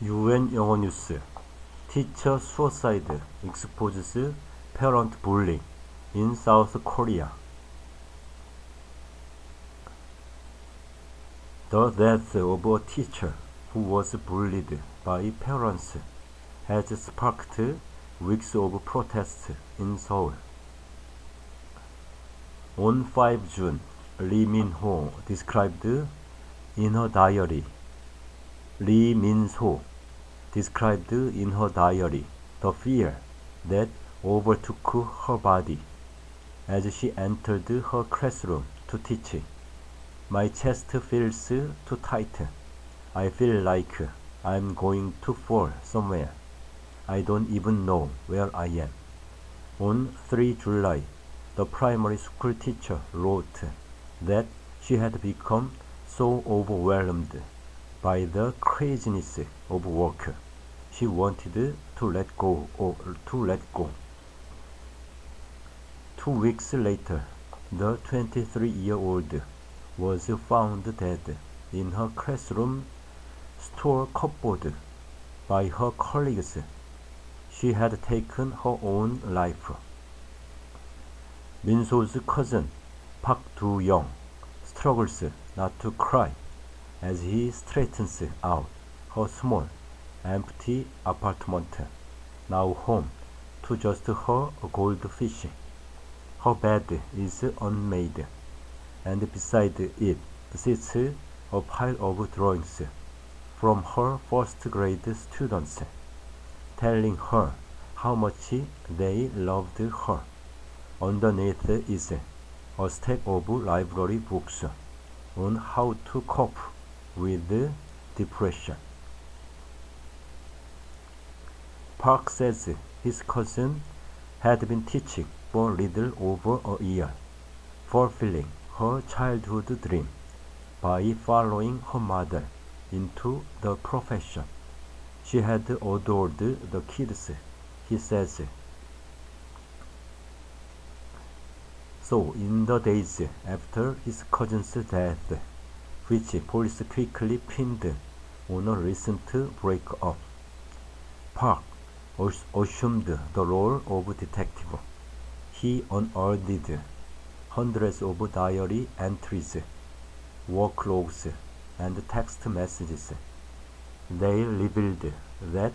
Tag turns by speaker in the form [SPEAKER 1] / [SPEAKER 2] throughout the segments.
[SPEAKER 1] UN 영어뉴스 Teacher suicide exposes parent bullying in South Korea. The death of a teacher who was bullied by parents has sparked weeks of protests in Seoul. On 5 June, Lee Min-ho described in her diary the fear that overtook her body as she entered her classroom to teach. My chest feels too tight. I feel like I'm going to fall somewhere. I don't even know where I am. On 3 July, the primary school teacher wrote that she had become so overwhelmed by the craziness of work, she wanted to let go. 2 weeks later, the 23-year-old was found dead in her classroom store cupboard by her colleagues. She had taken her own life. Min-so's cousin, Park Do-young, struggles not to cry as he straightens out her small, empty apartment, now home to just her goldfish. Her bed is unmade, and beside it sits a pile of drawings from her first-grade students, telling her how much they loved her. Underneath is a stack of library books on how to cope with depression. Park says his cousin had been teaching for a little over a year, fulfilling her childhood dream by following her mother into the profession. She had adored the kids, he says. So, in the days after his cousin's death, which police quickly pinned on a recent break-up, Park assumed the role of detective. He unearthed hundreds of diary entries, work logs, and text messages. They revealed that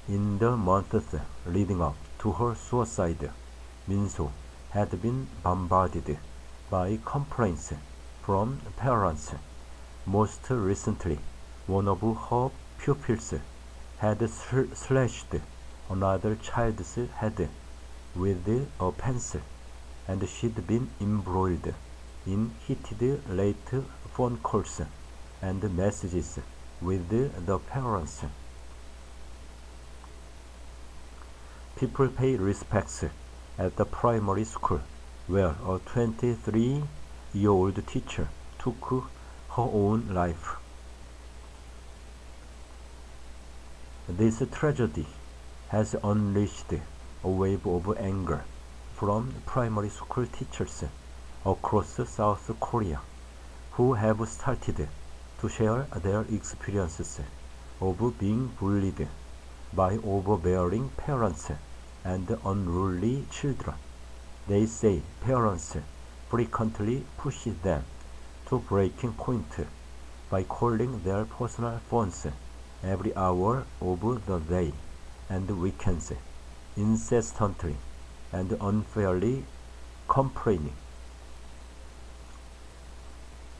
[SPEAKER 1] in the months leading up to her suicide, Min-so had been bombarded by complaints from parents. Most recently, one of her pupils had slashed another child's head with a pencil, and she'd been embroiled in heated late phone calls and messages with the parents. People pay respects at the primary school where a 23-year-old teacher took her own life. This tragedy has unleashed a wave of anger from primary school teachers across South Korea who have started to share their experiences of being bullied by overbearing parents and unruly children. They say parents frequently push them to breaking point by calling their personal phones every hour of the day and weekends, incessantly and unfairly complaining.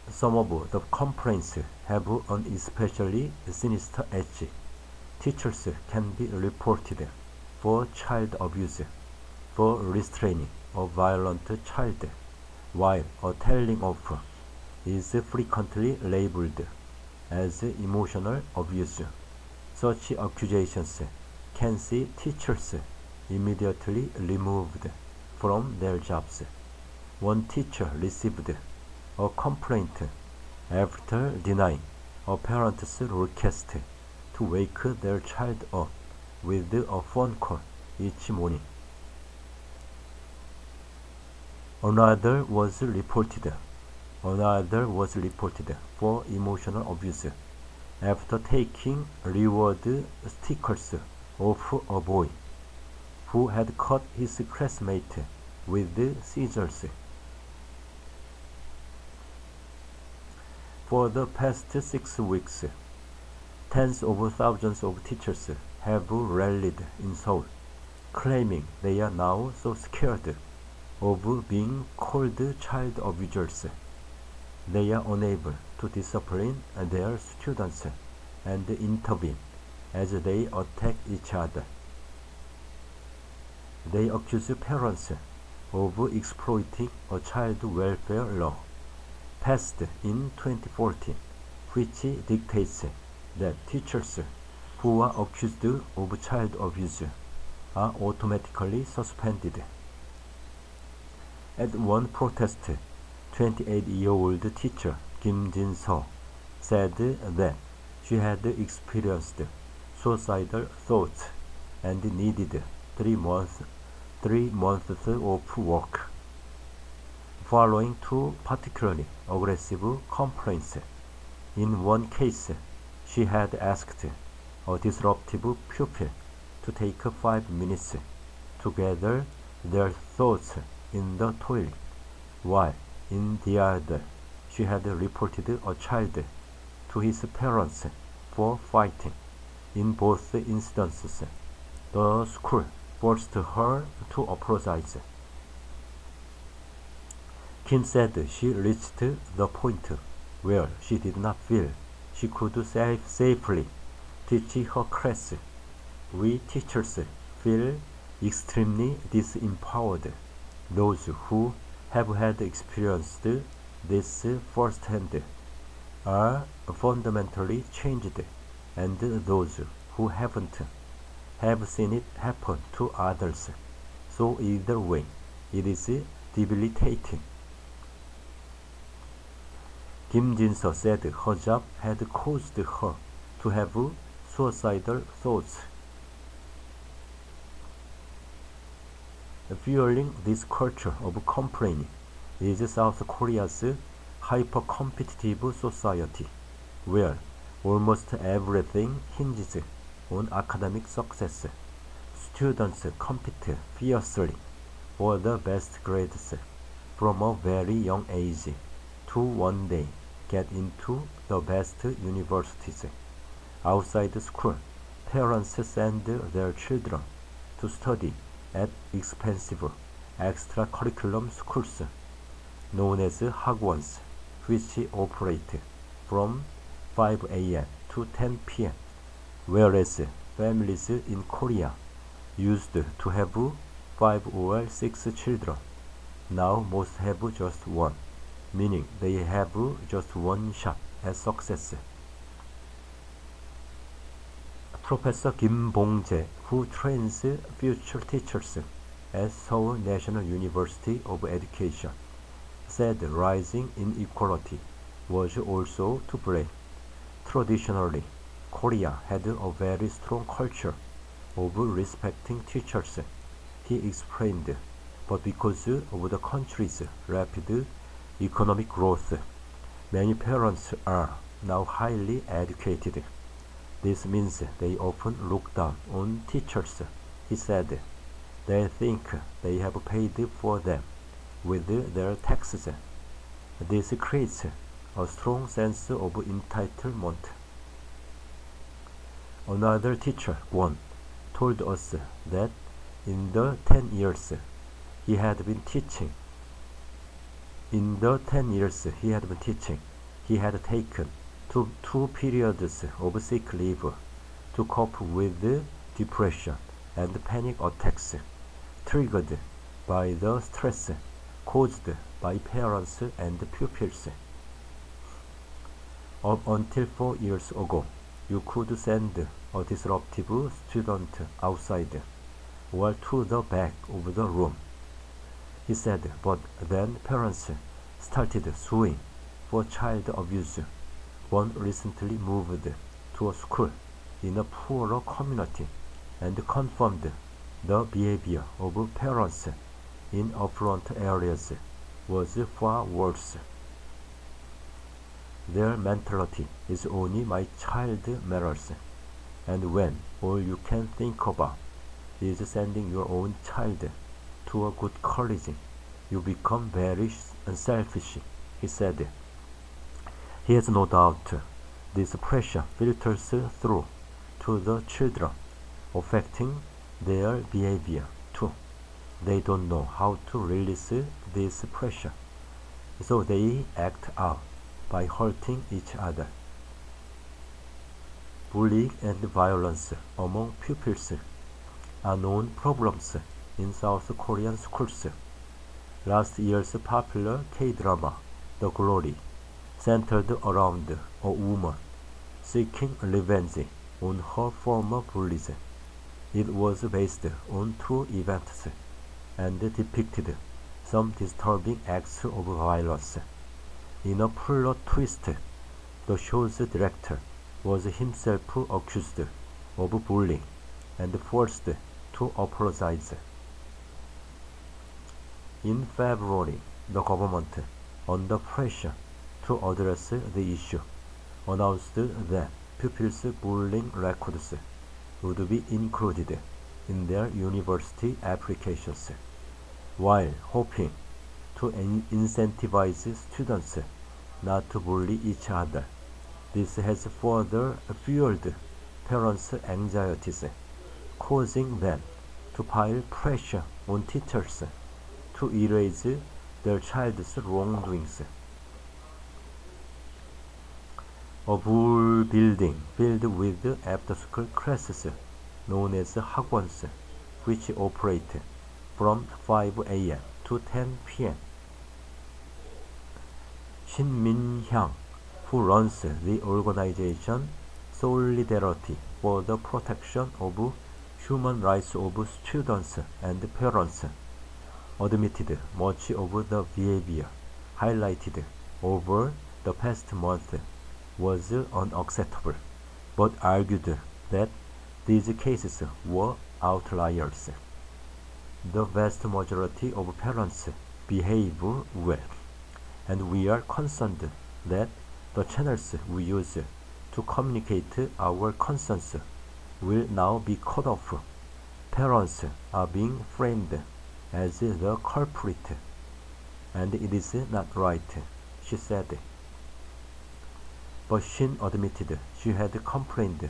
[SPEAKER 1] Some of the complaints have an especially sinister edge. Teachers can be reported for child abuse, for restraining a violent child, while a telling offer is frequently labeled as emotional abuse. Such accusations can see teachers immediately removed from their jobs. One teacher received a complaint after denying a parent's request to wake their child up with a phone call each morning. Another was reported for emotional abuse after taking reward stickers off a boy who had cut his classmate with scissors. For the past 6 weeks, tens of thousands of teachers have rallied in Seoul, claiming they are now so scared of being called child abusers. They are unable to discipline their students and intervene as they attack each other. They accuse parents of exploiting a child welfare law passed in 2014, which dictates that teachers who are accused of child abuse are automatically suspended. At one protest, 28-year-old teacher Kim Jin-seo said that she had experienced suicidal thoughts and needed 3 months off work, following 2 particularly aggressive complaints. In one case, she had asked a disruptive pupil to take 5 minutes to gather their thoughts in the toilet, while in the other, she had reported a child to his parents for fighting. In both instances, the school forced her to apologize. Kim said she reached the point where she did not feel she could safely teach her class. We teachers feel extremely disempowered. Those who have had experienced this firsthand are fundamentally changed, and those who haven't have seen it happen to others. So either way, it is debilitating. Kim Jin-seo said her job had caused her to have suicidal thoughts. Fueling this culture of complaining is South Korea's hyper-competitive society, where almost everything hinges on academic success. Students compete fiercely for the best grades from a very young age to one day get into the best universities. Outside school, parents send their children to study at expensive extracurriculum schools known as hagwons, which operate from 5 a.m. to 10 p.m., whereas families in Korea used to have 5 or 6 children. Now most have just one, meaning they have just one shot at success. Professor Kim Bong-jae, who trains future teachers at Seoul National University of Education, said rising inequality was also to blame. Traditionally, Korea had a very strong culture of respecting teachers, he explained, but because of the country's rapid economic growth, many parents are now highly educated. This means they often look down on teachers, he said. They think they have paid for them with their taxes. This creates a strong sense of entitlement. Another teacher, Kwon, told us that in the 10 years he had been teaching, he had taken two periods of sick leave to cope with depression and panic attacks triggered by the stress caused by parents and pupils. Up until 4 years ago, you could send a disruptive student outside or to the back of the room, he said, but then parents started suing for child abuse. One recently moved to a school in a poorer community and confirmed the behavior of parents in affluent areas was far worse. Their mentality is only my child matters. And when all you can think about is sending your own child to a good college, you become very selfish, he said. He has no doubt this pressure filters through to the children, affecting their behavior too. They don't know how to release this pressure, so they act out by hurting each other. Bullying and violence among pupils are known problems in South Korean schools. Last year's popular K-drama, The Glory, centered around a woman seeking revenge on her former bullies. It was based on true events and depicted some disturbing acts of violence. In a plot twist, the show's director was himself accused of bullying and forced to apologize. In February, the government, under pressure to address the issue, announced that pupils' bullying records would be included in their university applications, while hoping to incentivize students not to bully each other. This has further fueled parents' anxieties, causing them to pile pressure on teachers to erase their child's wrongdoings. A whole building filled with after-school classes known as 학원s, which operate from 5 a.m. to 10 p.m. Shin Min-hyang, who runs the organization Solidarity for the Protection of Human Rights of Students and Parents, admitted much of the behavior highlighted over the past month was unacceptable, but argued that these cases were outliers. The vast majority of parents behave well, and we are concerned that the channels we use to communicate our concerns will now be cut off. Parents are being framed as the culprit, and it is not right, she said. But Shin admitted she had complained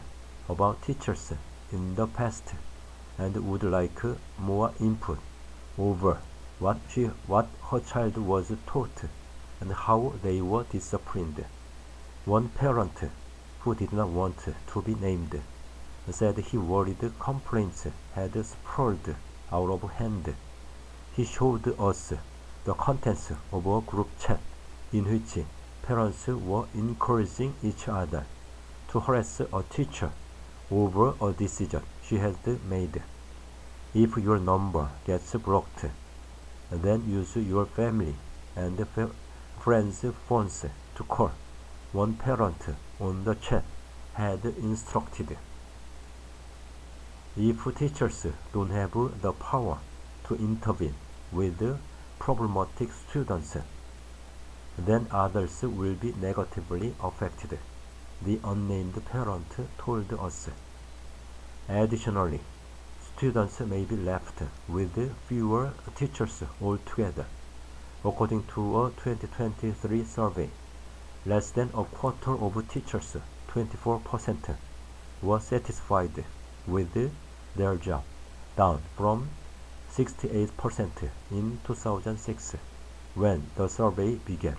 [SPEAKER 1] about teachers in the past and would like more input over what her child was taught and how they were disciplined. One parent, who did not want to be named, said he worried complaints had sprawled out of hand. He showed us the contents of a group chat in which parents were encouraging each other to harass a teacher over a decision she had made. If your number gets blocked, then use your family and friends' phones to call, one parent on the chat had instructed. If teachers don't have the power to intervene with problematic students, then others will be negatively affected, the unnamed parent told us. Additionally, students may be left with fewer teachers altogether. According to a 2023 survey, less than a quarter of teachers, 24%, were satisfied with their job, down from 68% in 2006 when the survey began.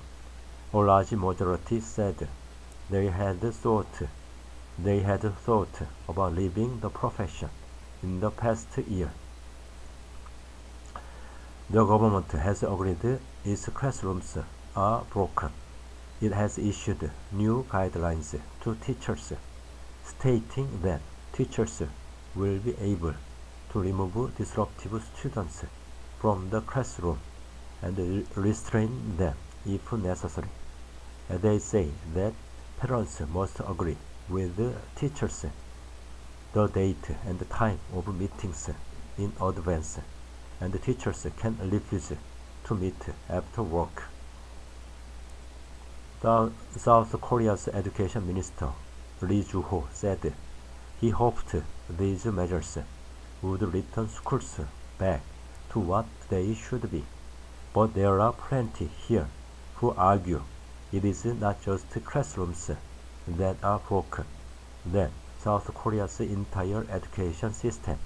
[SPEAKER 1] A large majority said they had thought about leaving the profession in the past year. The government has agreed its classrooms are broken. It has issued new guidelines to teachers, stating that teachers will be able to remove disruptive students from the classroom and restrain them if necessary. They say that parents must agree with teachers the date and time of meetings in advance, and teachers can refuse to meet after work. South Korea's education minister Lee Ju-ho said he hoped these measures would return schools back to what they should be. But there are plenty here who argue it is not just classrooms that are broken, that South Korea's entire education system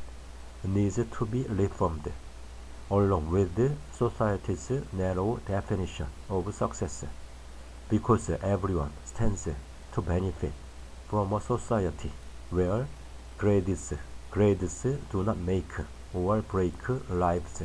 [SPEAKER 1] needs to be reformed, along with society's narrow definition of success, because everyone stands to benefit from a society where grades do not make or break lives.